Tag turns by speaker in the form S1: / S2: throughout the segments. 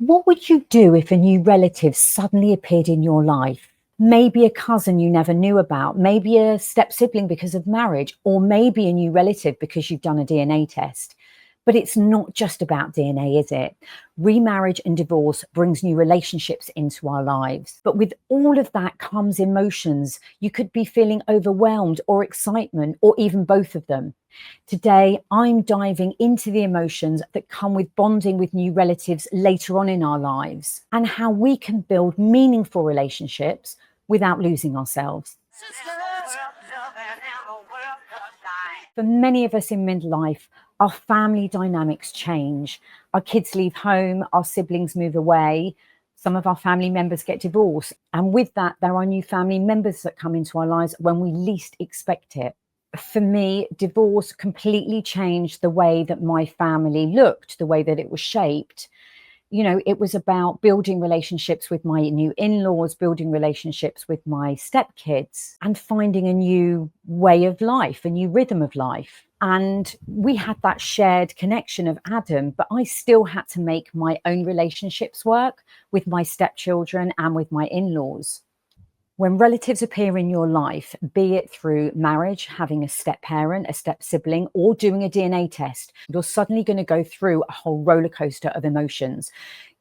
S1: What would you do if a new relative suddenly appeared in your life? Maybe a cousin you never knew about, maybe a step sibling because of marriage, or maybe a new relative because you've done a DNA test. But it's not just about DNA, is it? Remarriage and divorce brings new relationships into our lives. But with all of that comes emotions. You could be feeling overwhelmed or excitement, or even both of them. Today, I'm diving into the emotions that come with bonding with new relatives later on in our lives and how we can build meaningful relationships without losing ourselves. For many of us in midlife, our family dynamics change. Our kids leave home, our siblings move away, some of our family members get divorced. And with that, there are new family members that come into our lives when we least expect it. For me, divorce completely changed the way that my family looked, the way that it was shaped. It was about building relationships with my new in-laws, building relationships with my stepkids, and finding a new way of life, a new rhythm of life. And we had that shared connection of Adam, but I still had to make my own relationships work with my stepchildren and with my in-laws. When relatives appear in your life, be it through marriage, having a step parent, a step sibling, or doing a DNA test, you're suddenly going to go through a whole roller coaster of emotions.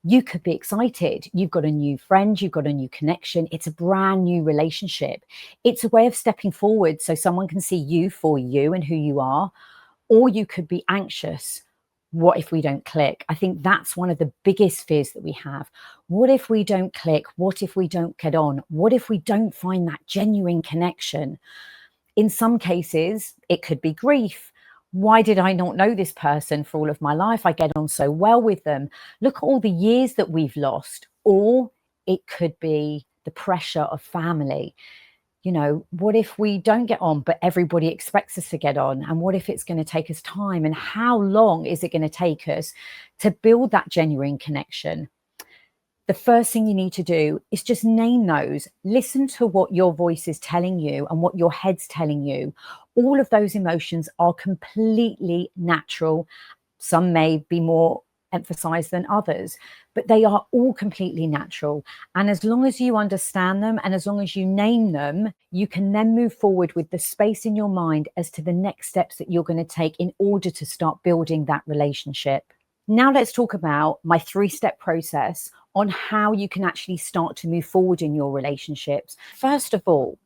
S1: You could be excited. You've got a new friend, you've got a new connection. It's a brand new relationship. It's a way of stepping forward so someone can see you for you and who you are. Or you could be anxious. What if we don't click? I think that's one of the biggest fears that we have. What if we don't click? What if we don't get on? What if we don't find that genuine connection? In some cases, it could be grief. Why did I not know this person for all of my life? I get on so well with them. Look at all the years that we've lost. Or it could be the pressure of family. What if we don't get on, but everybody expects us to get on? And what if it's going to take us time? And how long is it going to take us to build that genuine connection? The first thing you need to do is just name those. Listen to what your voice is telling you and what your head's telling you. All of those emotions are completely natural. Some may be more emphasized than others, but they are all completely natural. And as long as you understand them and as long as you name them, you can then move forward with the space in your mind as to the next steps that you're going to take in order to start building that relationship. Now let's talk about my 3-step process on how you can actually start to move forward in your relationships. First of all,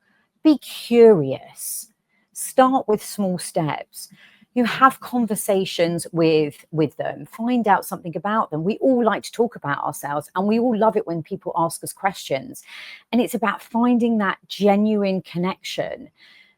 S1: be curious. Start with small steps. You have conversations with them, find out something about them. We all like to talk about ourselves and we all love it when people ask us questions. And it's about finding that genuine connection.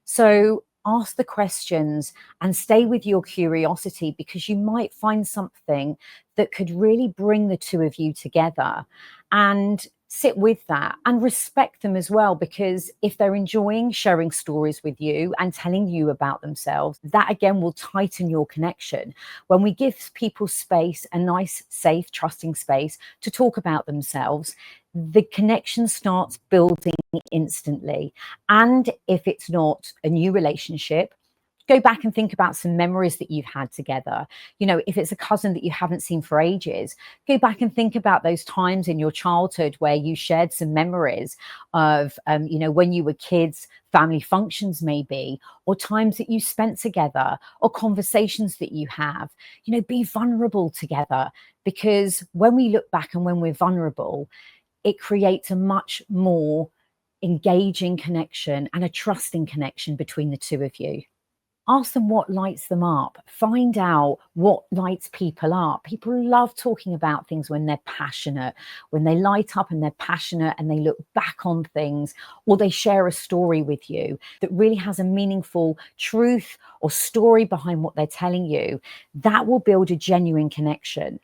S1: So ask the questions and stay with your curiosity, because you might find something that could really bring the two of you together. And sit with that and respect them as well, because if they're enjoying sharing stories with you and telling you about themselves, that again will tighten your connection. When we give people space, a nice, safe, trusting space to talk about themselves, the connection starts building instantly. And if it's not a new relationship, go back and think about some memories that you've had together. If it's a cousin that you haven't seen for ages, go back and think about those times in your childhood where you shared some memories of, when you were kids, family functions maybe, or times that you spent together, or conversations that you have. Be vulnerable together, because when we look back and when we're vulnerable, it creates a much more engaging connection and a trusting connection between the two of you. Ask them what lights them up. Find out what lights people up. People love talking about things when they're passionate, when they light up and they're passionate and they look back on things, or they share a story with you that really has a meaningful truth or story behind what they're telling you. That will build a genuine connection.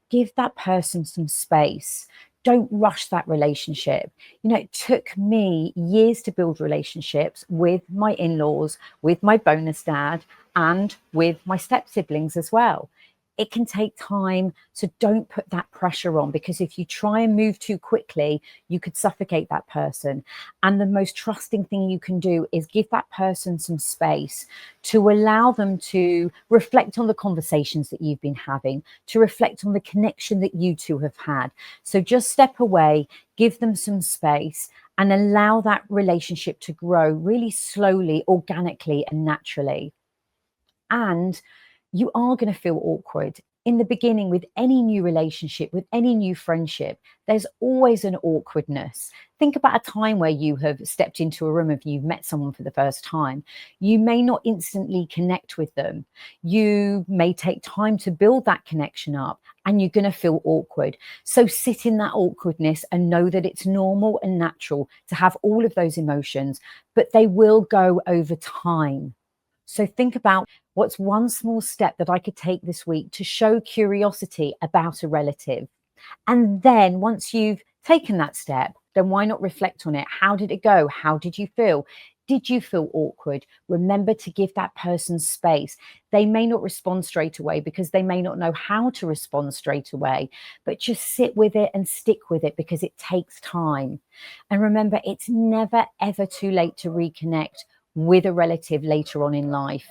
S1: Give that person some space. Don't rush that relationship. It took me years to build relationships with my in-laws, with my bonus dad, and with my step siblings as well. It can take time. So don't put that pressure on, because if you try and move too quickly, you could suffocate that person. And the most trusting thing you can do is give that person some space to allow them to reflect on the conversations that you've been having, to reflect on the connection that you two have had. So just step away, give them some space, and allow that relationship to grow really slowly, organically, and naturally. And you are going to feel awkward in the beginning with any new relationship, with any new friendship. There's always an awkwardness. Think about a time where you have stepped into a room, if you've met someone for the first time. You may not instantly connect with them. You may take time to build that connection up, and you're going to feel awkward. So sit in that awkwardness and know that it's normal and natural to have all of those emotions, but they will go over time. So think about, what's one small step that I could take this week to show curiosity about a relative? And then once you've taken that step, then why not reflect on it? How did it go? How did you feel? Did you feel awkward? Remember to give that person space. They may not respond straight away because they may not know how to respond straight away, but just sit with it and stick with it, because it takes time. And remember, it's never, ever too late to reconnect with a relative later on in life.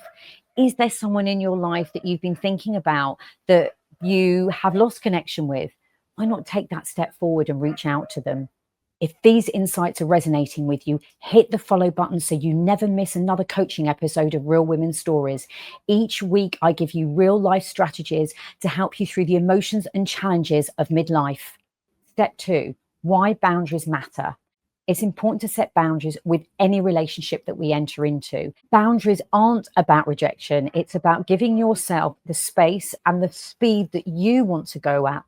S1: Is there someone in your life that you've been thinking about that you have lost connection with? Why not take that step forward and reach out to them? If these insights are resonating with you, hit the follow button so you never miss another coaching episode of Real Women's Stories. Each week, I give you real life strategies to help you through the emotions and challenges of midlife. Step 2, why boundaries matter. It's important to set boundaries with any relationship that we enter into. Boundaries aren't about rejection. It's about giving yourself the space and the speed that you want to go at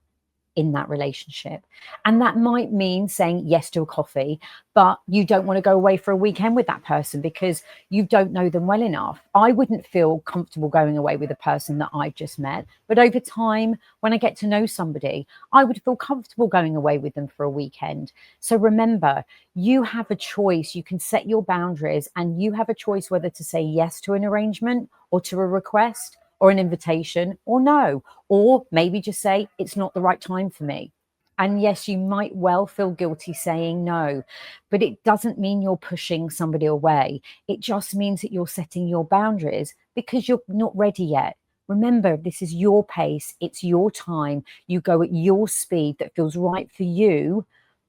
S1: in that relationship. And that might mean saying yes to a coffee, but you don't want to go away for a weekend with that person because you don't know them well enough. I wouldn't feel comfortable going away with a person that I've just met, but over time, when I get to know somebody, I would feel comfortable going away with them for a weekend. So remember, you have a choice. You can set your boundaries, and you have a choice whether to say yes to an arrangement or to a request or an invitation, or no, or maybe just say it's not the right time for me. And yes, you might well feel guilty saying no, but it doesn't mean you're pushing somebody away. It just means that you're setting your boundaries because you're not ready yet. Remember, this is your pace, it's your time. You go at your speed that feels right for you,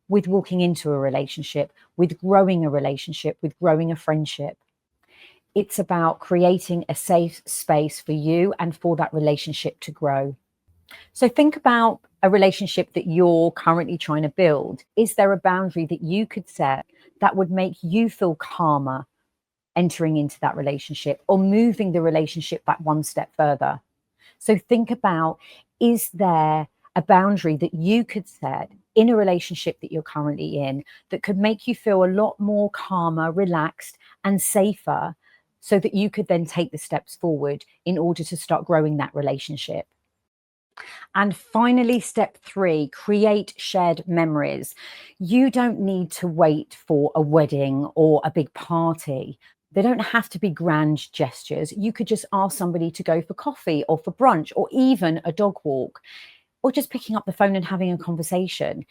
S1: with walking into a relationship, with growing a relationship, with growing a friendship. It's about creating a safe space for you and for that relationship to grow. So think about a relationship that you're currently trying to build. Is there a boundary that you could set that would make you feel calmer entering into that relationship, or moving the relationship back one step further? So think about, is there a boundary that you could set in a relationship that you're currently in that could make you feel a lot more calmer, relaxed, and safer, so that you could then take the steps forward in order to start growing that relationship? And finally, step 3, create shared memories. You don't need to wait for a wedding or a big party. They don't have to be grand gestures. You could just ask somebody to go for coffee or for brunch or even a dog walk, or just picking up the phone and having a conversation.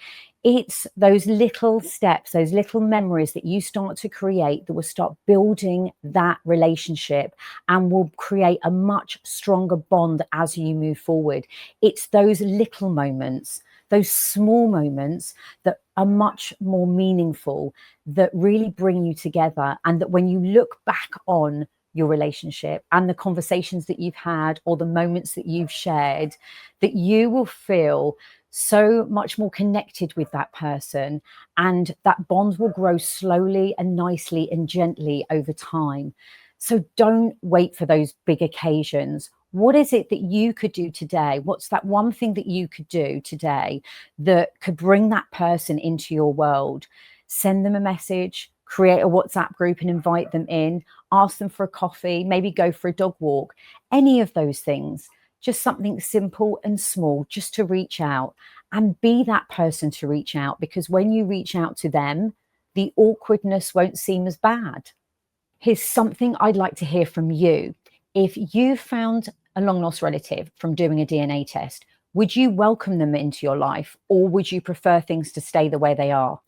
S1: It's those little steps, those little memories that you start to create that will start building that relationship and will create a much stronger bond as you move forward. It's those little moments, those small moments that are much more meaningful, that really bring you together, and that when you look back on your relationship and the conversations that you've had or the moments that you've shared, that you will feel so much more connected with that person, and that bond will grow slowly and nicely and gently over time. So don't wait for those big occasions. What is it that you could do today? What's that one thing that you could do today that could bring that person into your world? Send them a message, create a WhatsApp group and invite them in, ask them for a coffee, maybe go for a dog walk, any of those things. Just something simple and small, just to reach out and be that person to reach out, because when you reach out to them, the awkwardness won't seem as bad. Here's something I'd like to hear from you. If you found a long lost relative from doing a DNA test, would you welcome them into your life, or would you prefer things to stay the way they are?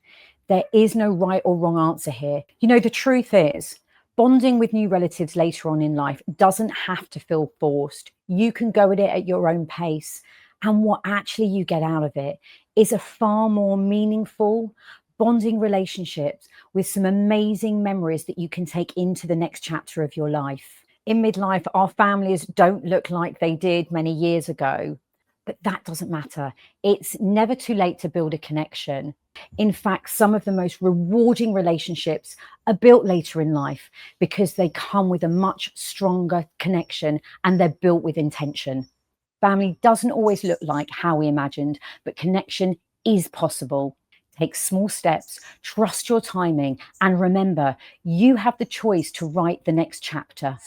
S1: There is no right or wrong answer here. You know, the truth is, bonding with new relatives later on in life doesn't have to feel forced. You can go at it at your own pace. And what actually you get out of it is a far more meaningful, bonding relationships with some amazing memories that you can take into the next chapter of your life. In midlife, our families don't look like they did many years ago, but that doesn't matter. It's never too late to build a connection. In fact, some of the most rewarding relationships are built later in life because they come with a much stronger connection and they're built with intention. Family doesn't always look like how we imagined, but connection is possible. Take small steps, trust your timing, and remember, you have the choice to write the next chapter.